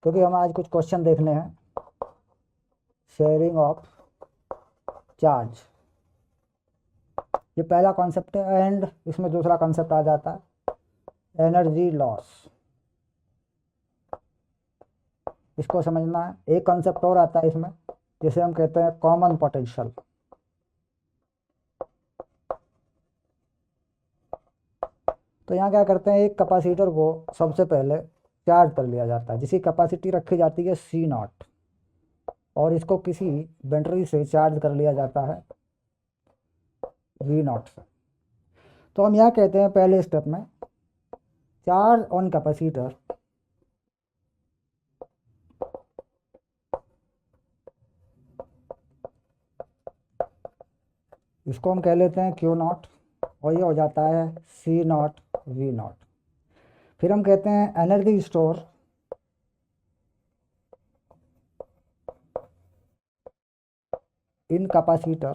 क्योंकि हमें आज कुछ क्वेश्चन देखने हैं। शेयरिंग ऑफ चार्ज, ये पहला कॉन्सेप्ट है। एंड इसमें दूसरा कॉन्सेप्ट आ जाता है एनर्जी लॉस। इसको समझना है। एक कॉन्सेप्ट और आता है इसमें, जिसे हम कहते हैं कॉमन पोटेंशियल। तो यहाँ क्या करते हैं, एक कैपेसिटर को सबसे पहले चार्ज कर लिया जाता है, जिसकी कैपेसिटी रखी जाती है C0, और इसको किसी बैटरी से चार्ज कर लिया जाता है V0 से। तो हम यहाँ कहते हैं पहले स्टेप में चार्ज ऑन कैपेसिटर इसको हम कह लेते हैं Q0, और ये हो जाता है C0 V0। फिर हम कहते हैं एनर्जी स्टोर इन कैपेसिटर,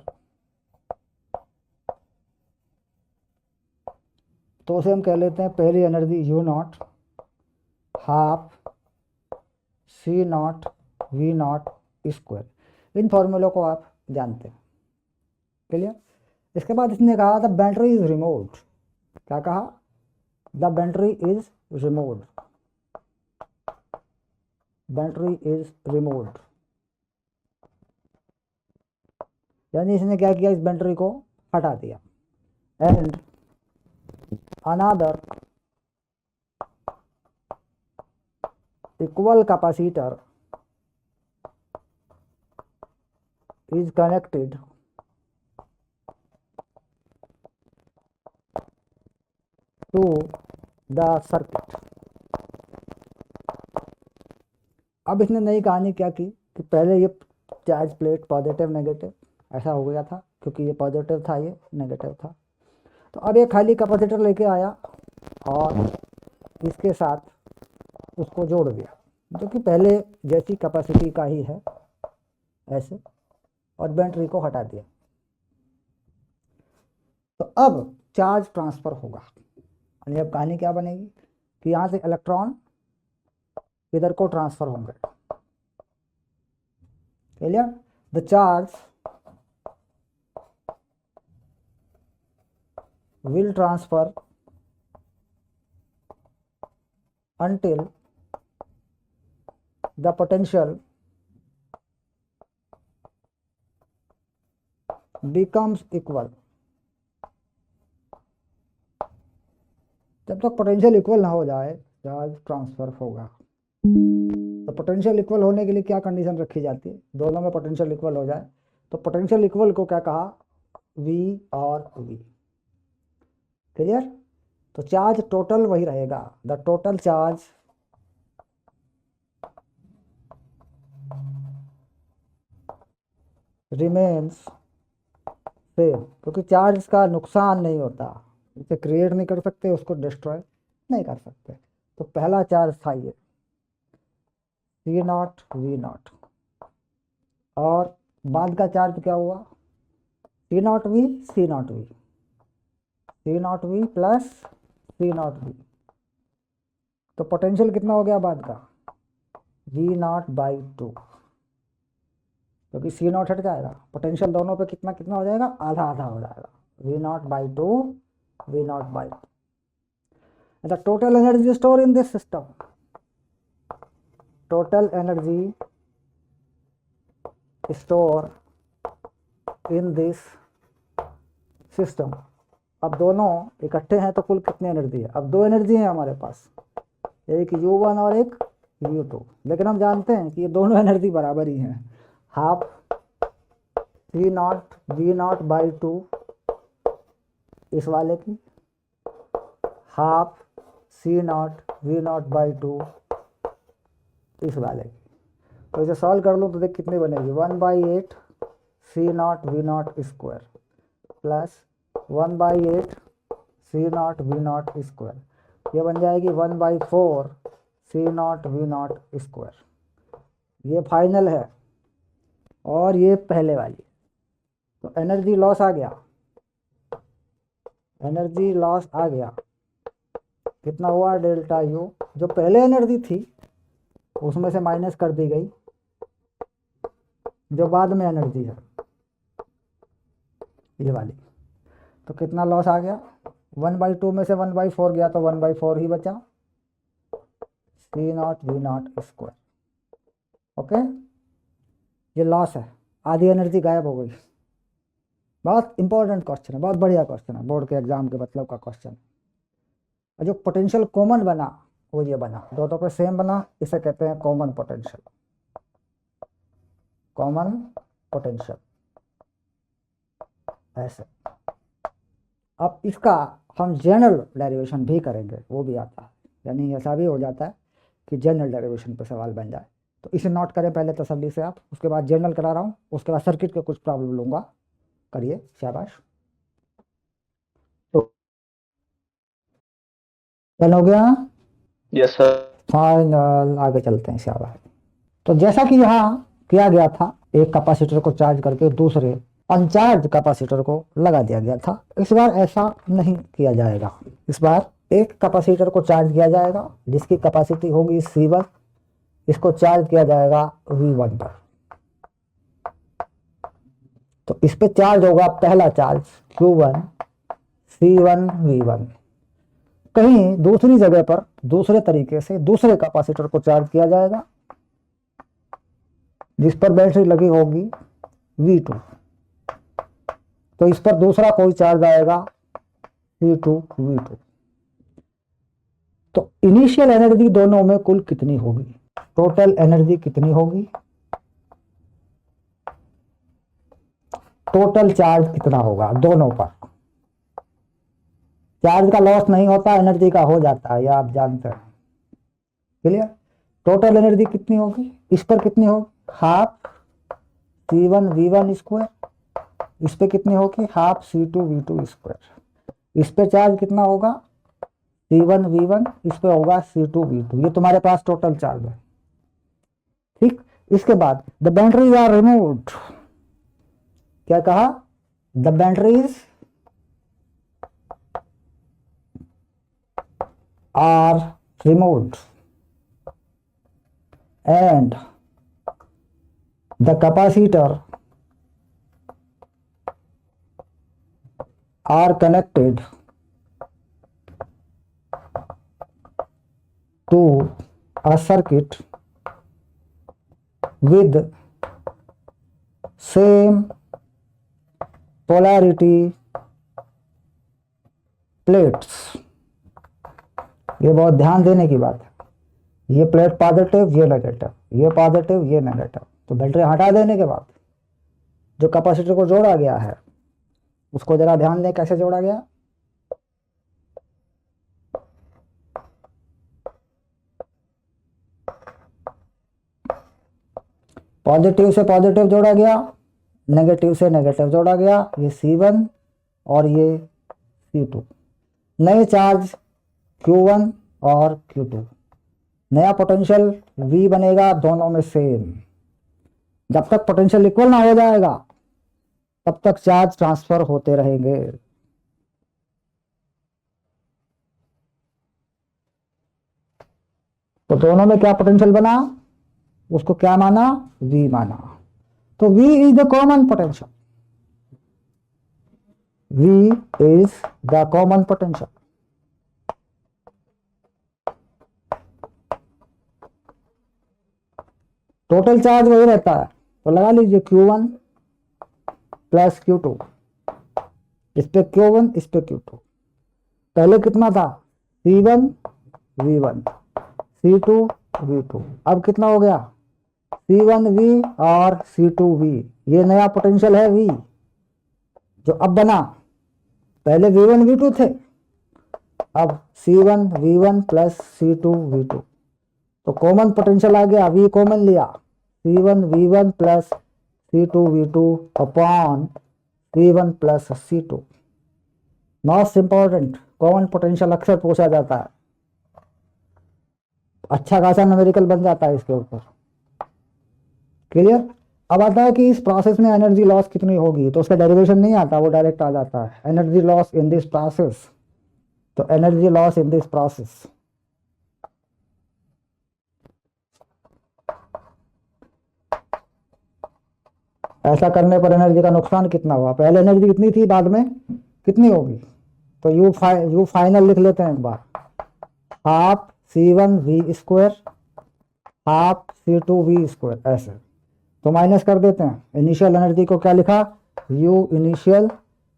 तो उसे हम कह लेते हैं पहली energy U0 half C0 V0 square. इन फॉर्मूलों को आप जानते हैं, क्लियर। इसके बाद इसने कहा द बैटरी इज रिमूव्ड। क्या कहा? The battery is removed, battery is removed. यानी इसने क्या किया, इस बैटरी को हटा दिया। And another equal capacitor is connected to the circuit। अब इसने नई कहानी क्या की कि पहले ये चार्ज प्लेट पॉजिटिव नेगेटिव ऐसा हो गया था, क्योंकि ये पॉजिटिव था ये नेगेटिव था। तो अब ये खाली कैपेसिटर लेके आया और इसके साथ उसको जोड़ दिया, जो कि पहले जैसी कैपेसिटी का ही है ऐसे, और बैटरी को हटा दिया। तो अब चार्ज ट्रांसफर होगा। यानी अब कहानी क्या बनेगी कि यहाँ से इलेक्ट्रॉन इधर को ट्रांसफर होंगे। Clear? The charge will transfer until the potential becomes equal। जब तक पोटेंशियल इक्वल ना हो जाए चार्ज ट्रांसफर होगा। तो पोटेंशियल इक्वल होने के लिए क्या कंडीशन रखी जाती है? दोनों में पोटेंशियल इक्वल हो जाए। तो पोटेंशियल इक्वल को क्या कहा? V और V। क्लियर? तो चार्ज टोटल वही रहेगा, the total charge remains same, क्योंकि चार्ज का नुकसान नहीं होता, उसे क्रिएट नहीं कर सकते, उसको डिस्ट्रॉय नहीं कर सकते। तो पहला चार्ज था ये C0 V0, और बाद का चार्ज क्या हुआ? C0 V C0 V, C0 V plus C0 V। तो पोटेंशियल कितना हो गया बाद का? V0/2, क्योंकि C0 हट जाएगा, पोटेंशियल दोनों पे कितना कितना हो जाएगा? आधा आधा हो जाएगा। V0/2 V0/2। The total energy store in this system, total energy store in this system. अब दोनों इकट्ठे हैं तो कुल कितनी एनर्जी है? अब दो एनर्जी है हमारे पास, एक U1 और एक U2, लेकिन हम जानते हैं कि ये दोनों एनर्जी बराबर ही हैं। हाफ C0 V0/2 इस वाले की, हाफ C0 V0/2 इस वाले की। तो इसे सॉल्व कर लूँ तो देख कितनी बनेगी? 1/8 C0 V0 square plus 1/8 C0 V0 square, ये बन जाएगी 1/4 C0 V0 स्क्वायर। ये फाइनल है और ये पहले वाली। तो एनर्जी लॉस आ गया, एनर्जी लॉस आ गया। कितना हुआ? Delta U। जो पहले एनर्जी थी उसमें से माइनस कर दी गई जो बाद में एनर्जी है, ये वाली। तो कितना लॉस आ गया, 1/2 में से 1/4 गया तो 1/4 ही बचा, C0V0 स्क्वायर। ओके, ये लॉस है, आधी एनर्जी गायब हो गई। बहुत इंपॉर्टेंट क्वेश्चन है, बहुत बढ़िया क्वेश्चन है, बोर्ड के एग्जाम के मतलब का क्वेश्चन। और जो पोटेंशियल कॉमन बना वो ये बना, दोनों पे सेम बना, इसे कहते हैं कॉमन पोटेंशियल, कॉमन पोटेंशियल ऐसे। अब इसका हम जनरल डेरिवेशन भी करेंगे, वो भी आता है, यानी ऐसा भी हो जाता है कि जनरल डेरिवेशन पे सवाल बन जाए। तो इसे नोट करें पहले तसल्ली से आप, उसके बाद जनरल करा रहा हूँ, उसके बाद सर्किट के कुछ प्रॉब्लम लूंगा, करिए, शाबाश। तो डन हो गया? Yes sir. फाइनल, आगे चलते हैं, शाबाश। तो जैसा कि यहाँ किया गया था, एक कैपेसिटर को चार्ज करके दूसरे अनचार्ज कैपेसिटर को लगा दिया गया था। इस बार ऐसा नहीं किया जाएगा। इस बार एक कैपेसिटर को चार्ज किया जाएगा जिसकी कैपेसिटी होगी C1, इसको चार्ज किया जाएगा V1 पर। तो इस पे चार्ज होगा पहला चार्ज Q1 C1 V1। कहीं दूसरी जगह पर दूसरे तरीके से दूसरे कैपेसिटर को चार्ज किया जाएगा जिस पर बैटरी लगी होगी V2। तो इस पर दूसरा कोई चार्ज आएगा C2 V2। तो इनिशियल एनर्जी दोनों में कुल कितनी होगी, टोटल एनर्जी कितनी होगी, टोटल चार्ज कितना होगा दोनों पर। चार्ज का लॉस नहीं होता, एनर्जी का हो जाता है, यह आप जानते हैं, क्लियर। टोटल एनर्जी कितनी होगी, इस पर कितनी होगी, हाफ C1 V1 स्क्वायर, इस पे कितनी होगी, हाफ C2 V2 स्क्वायर। इस पे चार्ज कितना होगा, C1 V1, इस पे होगा C2 V2। ये तुम्हारे पास टोटल चार्ज है, ठीक। इसके बाद द बैटरीज आर रिमूव्ड, क्या कहा, the batteries are removed and the capacitor are connected to a circuit with same polarity plates। ये बहुत ध्यान देने की बात है, ये प्लेट पॉजिटिव, ये नेगेटिव, ये पॉजिटिव, ये नेगेटिव। तो बैटरी हटा देने के बाद जो कैपेसिटर को जोड़ा गया है उसको जरा ध्यान दें कैसे जोड़ा गया। पॉजिटिव से पॉजिटिव जोड़ा गया, नेगेटिव से नेगेटिव जोड़ा गया, ये C1 और ये C2। नए चार्ज Q1 और Q2, नया पोटेंशियल V बनेगा, दोनों में सेम। जब तक पोटेंशियल इक्वल ना हो जाएगा तब तक चार्ज ट्रांसफर होते रहेंगे। तो दोनों में क्या पोटेंशियल बना, उसको क्या माना, V माना। तो V is the common potential, V is the common potential. Total charge वही रहता है, तो लगा लीजिए Q1 प्लस Q2, इस पे Q1, इस पे Q2। पहले कितना था, C1 V1 C2 V2, अब कितना हो गया, C1 V और C2 V। ये नया पोटेंशियल है V जो अब बना, पहले V1 V2 थे, अब C1 V1 plus C2 V2। तो कॉमन पोटेंशियल आ गया, V कॉमन लिया, C1 V1 plus C2 V2 upon C1 plus C2। Most important, common potential अक्सर पूछा जाता है, अच्छा खासा न्यूमेरिकल बन जाता है इसके ऊपर, क्लियर। अब आता है कि इस प्रोसेस में एनर्जी लॉस कितनी होगी, तो उसका डेरिवेशन नहीं आता, वो डायरेक्ट आ जाता है, energy loss in this process. तो energy loss in this process, ऐसा करने पर एनर्जी का नुकसान कितना हुआ, पहले एनर्जी कितनी थी, बाद में कितनी होगी। तो यू फाइनल लिख लेते हैं एक बार, हाफ C1V², हाफ C2V², ऐसे। तो माइनस कर देते हैं, इनिशियल एनर्जी को क्या लिखा, यू इनिशियल,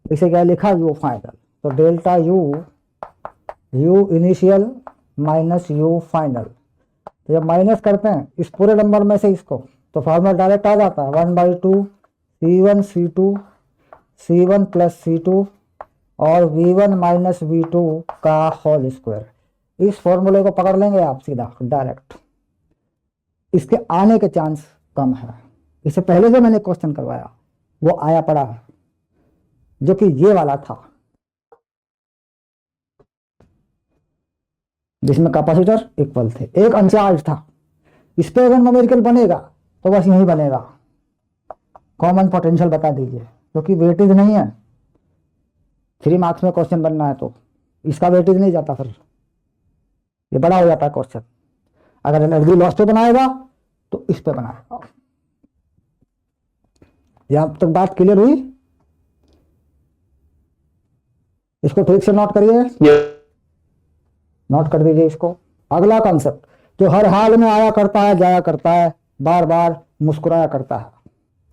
इसे क्या लिखा, यू फाइनल। तो delta U initial minus you final. तो जब माइनस करते हैं इस पूरे नंबर में से इसको, तो फॉर्मूला डायरेक्ट आ जाता है 1/2 C1 प्लस C2 और V1 माइनस V2 का होल स्क्वायर। इस फॉर्मूले को पकड़ लेंगे आप सीधा डायरेक्ट, इसके आने के चांस कम है। इससे पहले जो मैंने क्वेश्चन करवाया वो आया पड़ा है, जो कि ये वाला था, जिसमें कैपेसिटर इक्वल थे, एक अनचार्ज था। इस पे अगर न्यूमेरिकल बनेगा तो बस यही बनेगा, कॉमन पोटेंशियल बता दीजिए, क्योंकि वेटेज नहीं है। 3 मार्क्स में क्वेश्चन बनना है तो इसका वेटेज नहीं जाता, फिर ये बड़ा हो जाता है क्वेश्चन। अगर एनर्जी लॉस पे बनाएगा तो इस पे बनाएगा। यहां तक बात क्लियर हुई, इसको ठीक से नोट करिए, नोट कर दीजिए इसको। अगला कॉन्सेप्ट जो हर हाल में आया करता है, जाया करता है, बार बार मुस्कुराया करता है।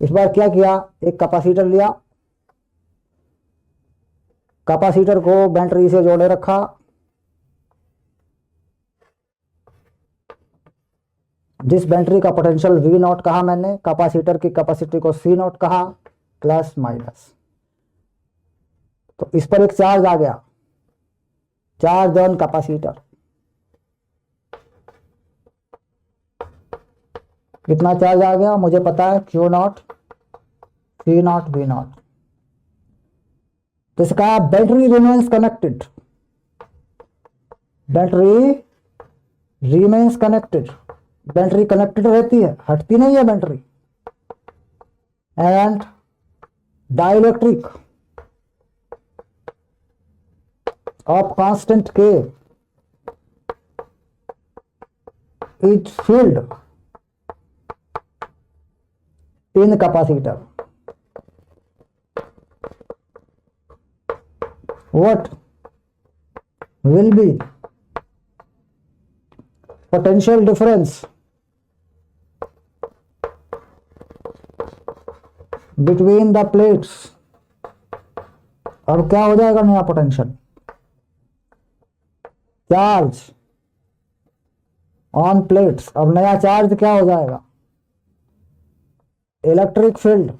इस बार क्या किया, एक कैपेसिटर लिया, कैपेसिटर को बैटरी से जोड़े रखा, जिस बैटरी का पोटेंशियल V0 कहा मैंने, कैपेसिटर की कैपेसिटी को C0 कहा, प्लस माइनस। तो इस पर एक चार्ज आ गया, चार्ज ऑन कैपेसिटर। कितना चार्ज आ गया मुझे पता है, Q0 C0 V0। तो इसका battery remains connected, battery remains connected, battery connected रहती है, हटती नहीं है battery. And dielectric of constant K is field in capacitor. What will be potential difference between the plates? अब क्या हो जाएगा नया पोटेंशियल, चार्ज ऑन प्लेट्स। अब नया चार्ज क्या हो जाएगा, इलेक्ट्रिक फील्ड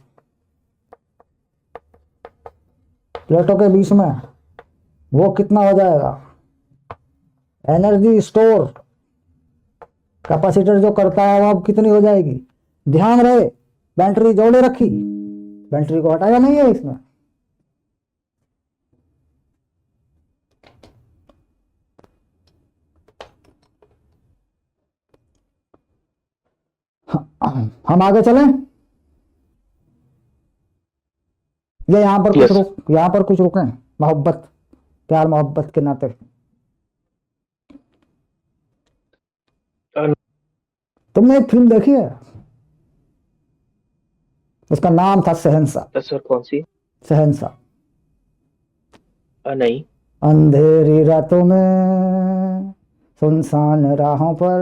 प्लेटों के बीच में, वो कितना हो जाएगा, एनर्जी स्टोर कैपेसिटर जो करता है वो अब कितनी हो जाएगी। ध्यान रहे बैटरी जोड़े रखी, बैटरी को हटाया नहीं है इसमें। हम आगे चलें, ये यहां पर Yes. यहां पर कुछ रुकें, मोहब्बत, प्यार मोहब्बत के नाते। तुमने एक फिल्म देखी है, उसका नाम था शहंशाह। सर कौन सी? शहंशाह। नहीं। अंधेरी रातों में सुनसान राहों पर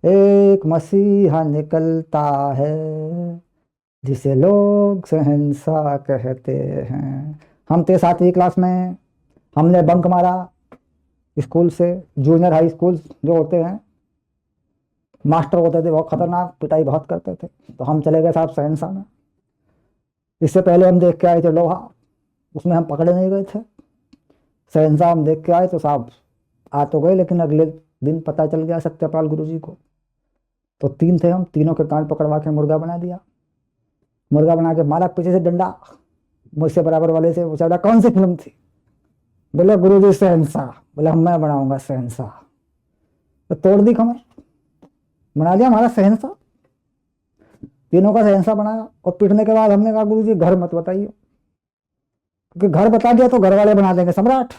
एक मसीहा निकलता है, जिसे लोग शहंशाह कहते हैं। हम थे 7वीं क्लास में, हमने बंक मारा स्कूल से, जूनियर हाई स्कूल जो होते हैं, मास्टर होते थे बहुत खतरनाक, पिटाई बहुत करते थे। तो हम चले गए साहब शहंशाह में। इससे पहले हम देख के आए थे लोहा, उसमें हम पकड़े नहीं गए थे। शहंशाह हम देख के आए तो साहब आ तो गए, लेकिन अगले दिन पता चल गया सत्यपाल गुरुजी को। तो 3 थे हम, तीनों के कान पकड़वा के मुर्गा बना दिया, मुर्गा बना के मारा पीछे से डंडा मुझसे बराबर वाले से। पूछा कौन सी फिल्म थी, बोले गुरुजी शहंशाह। बोले मैं बनाऊंगा शहंशाह। तो तोड़ दी कमर, बना दिया हमारा शहंशाह, तीनों का शहंशाह बनाया। और पिटने के बाद हमने कहा गुरुजी घर मत बताइए, क्योंकि घर बता दिया तो घर वाले बना देंगे सम्राट।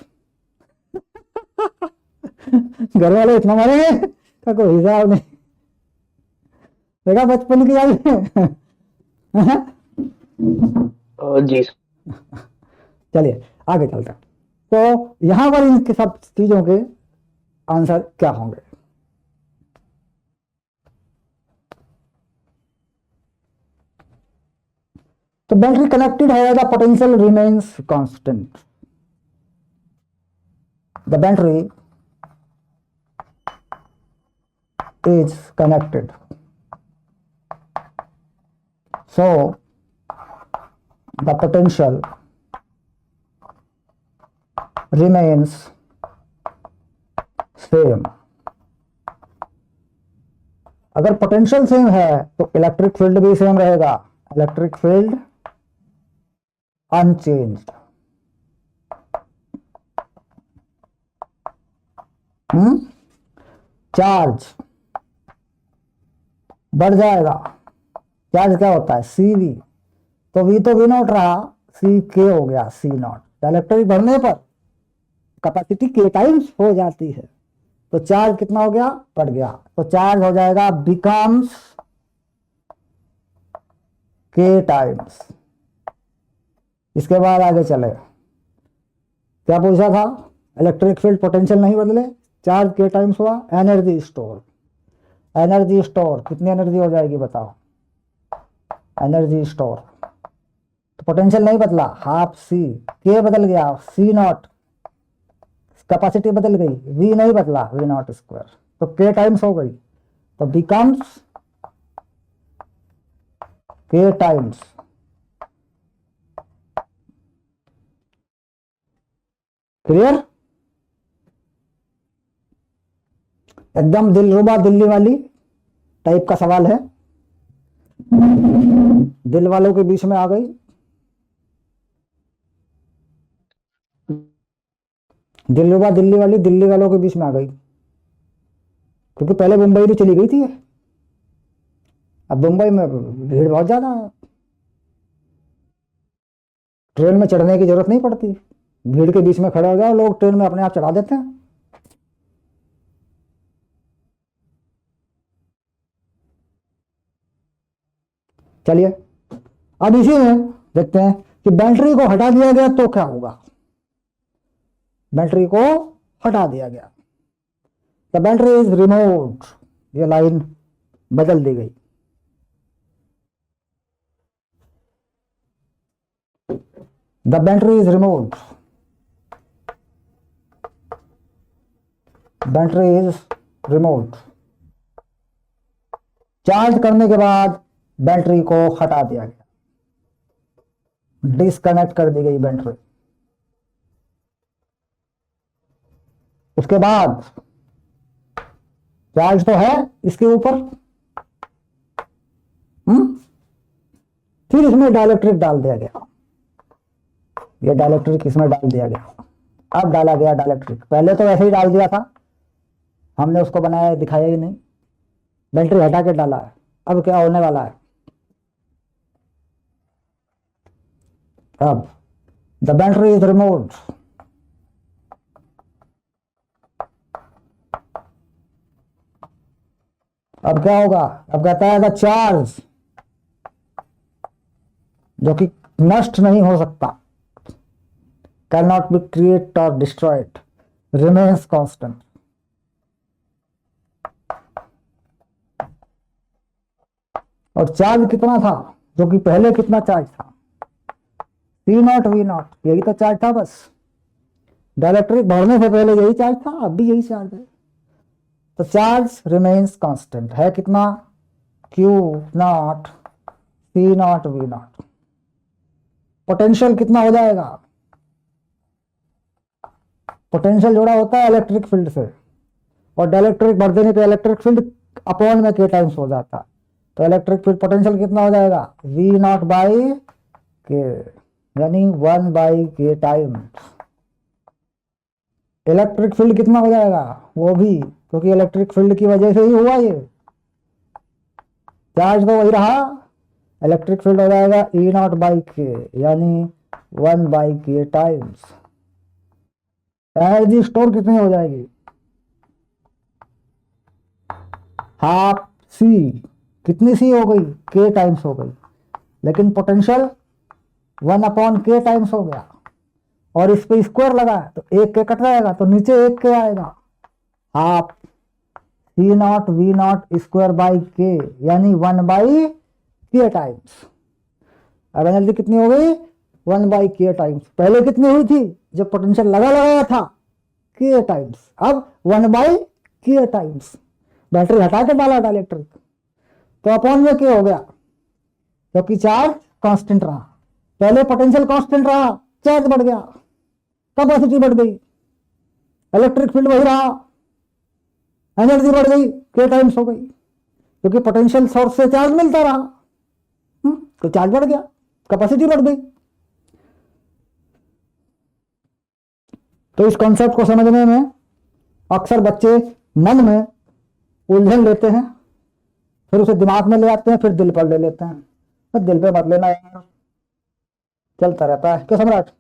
घर वाले इतना मारेंगे का कोई हिसाब नहीं। देखा बचपन की याद है। जी। चलिए आगे चलते हैं। तो यहां पर इनके सब चीजों के आंसर क्या होंगे? तो बैटरी कनेक्टेड है, the potential remains constant. The battery is connected, so the potential remains same. अगर पोटेंशियल सेम है तो इलेक्ट्रिक फील्ड भी सेम रहेगा, इलेक्ट्रिक फील्ड अनचेंज्ड। चार्ज बढ़ जाएगा, चार्ज क्या होता है? सी वी, तो वी तो वी नॉट रहा, सी के हो गया सी नॉट। इलेक्ट्रिक बढ़ने पर कैपेसिटी के टाइम्स हो जाती है, तो चार्ज कितना हो गया? बढ़ गया, तो चार्ज हो जाएगा बिकम्स के टाइम्स। इसके बाद आगे चले, क्या पूछा था? इलेक्ट्रिक फील्ड पोटेंशियल नहीं बदले, चार्ज के टाइम्स हुआ, एनर्जी स्टोर। एनर्जी स्टोर कितनी एनर्जी हो जाएगी बताओ? एनर्जी स्टोर, तो पोटेंशियल नहीं बदला, हाफ सी, के बदल गया सी नॉट, कैपेसिटी बदल गई, वी नहीं बदला, वी नॉट स्क्वायर, तो के टाइम्स हो गई, तो बिकम्स के टाइम्स। क्लियर? एकदम दिलरुबा दिल्ली वाली टाइप का सवाल है, दिल वालों के बीच में आ गई। दिलरुबा दिल्ली वाली दिल्ली वालों के बीच में आ गई, क्योंकि पहले मुंबई भी चली गई थी, अब मुंबई में भीड़ बहुत ज्यादा है, ट्रेन में चढ़ने की जरूरत नहीं पड़ती, भीड़ के बीच में खड़े हो जाओ, लोग ट्रेन में अपने आप चढ़ा देते हैं। चलिए अब इसी में देखते हैं कि बैटरी को हटा दिया गया तो क्या होगा। बैटरी को हटा दिया गया, द बैटरी इज रिमूव्ड, ये लाइन बदल दी गई। The battery is removed, battery is removed, charge करने के बाद बैटरी को हटा दिया गया, डिस्कनेक्ट कर दी गई बैटरी। उसके बाद चार्ज तो है इसके ऊपर, फिर इसमें डाइलेक्ट्रिक डाल दिया गया, ये डाइलेक्ट्रिक इसमें डाल दिया गया। अब डाला गया डाइलेक्ट्रिक, पहले तो ऐसे ही डाल दिया था, हमने उसको बनाया दिखाया ही नहीं, बैटरी हटा के डाला है। अब क्या होने वाला है? अब द बैटरी इज रिमूव्ड, अब क्या होगा? अब कहता है द चार्ज, जो कि नष्ट नहीं हो सकता, कैन नॉट बी क्रिएट और डिस्ट्रॉयड, रिमेन्स कांस्टेंट। और चार्ज कितना था? जो कि पहले कितना चार्ज था? सी नॉट वी नॉट, यही तो चार्ज था बस, डाइलेक्ट्रिक बढ़ने से पहले यही चार्ज था, अब भी यही चार्ज है, तो चार्ज रिमेन्स कांस्टेंट है कितना? Q naught C naught V naught. Potential कितना हो जाएगा? पोटेंशियल जोड़ा होता है इलेक्ट्रिक फील्ड से, और डाइलेक्ट्रिक बढ़ देने पे इलेक्ट्रिक फील्ड अपॉन में के टाइम्स हो जाता, तो इलेक्ट्रिक फील्ड पोटेंशियल कितना हो जाएगा? वी नॉट बाई के, यानी 1 बाई के टाइम्स। इलेक्ट्रिक फील्ड कितना हो जाएगा? वो भी, क्योंकि इलेक्ट्रिक फील्ड की वजह से ही हुआ ये, चार्ज तो वही रहा, इलेक्ट्रिक फील्ड हो जाएगा ई नॉट बाई के, यानी 1 बाई के टाइम्स। एनर्जी स्टोर कितनी हो जाएगी? हाफ सी, कितनी सी हो गई? के टाइम्स हो गई, लेकिन पोटेंशियल 1/k टाइम्स हो गया, और इस पे स्क्वायर लगा है तो 1k कट जाएगा, तो नीचे 1k आएगा, half C0 V0 square by k, यानी 1/k टाइम्स। अब एनर्जी कितनी हो गई? 1/k times. पहले कितनी हुई थी जब पोटेंशियल लगाया था? k times. अब 1/k टाइम्स। बैटरी हटा के डाला था इलेक्ट्रिक, तो अपॉन में k हो गया, क्योंकि चार्ज कांस्टेंट रहा। पहले पोटेंशियल कांस्टेंट रहा, चार्ज बढ़ गया, कैपेसिटी बढ़ गई, इलेक्ट्रिक फील्ड वही रहा, एनर्जी बढ़ गई, k टाइम्स हो गई, क्योंकि पोटेंशियल सोर्स से चार्ज मिलता रहा। तो चार्ज बढ़ गया, कैपेसिटी बढ़ गई। तो इस कॉन्सेप्ट को समझने में अक्सर बच्चे मन में उलझन लेते हैं, फिर उसे दिमाग में ले आते हैं, फिर दिल पर ले लेते हैं। तो दिल पे मत लेना यार, चलता रहता है। क्या सम्राट?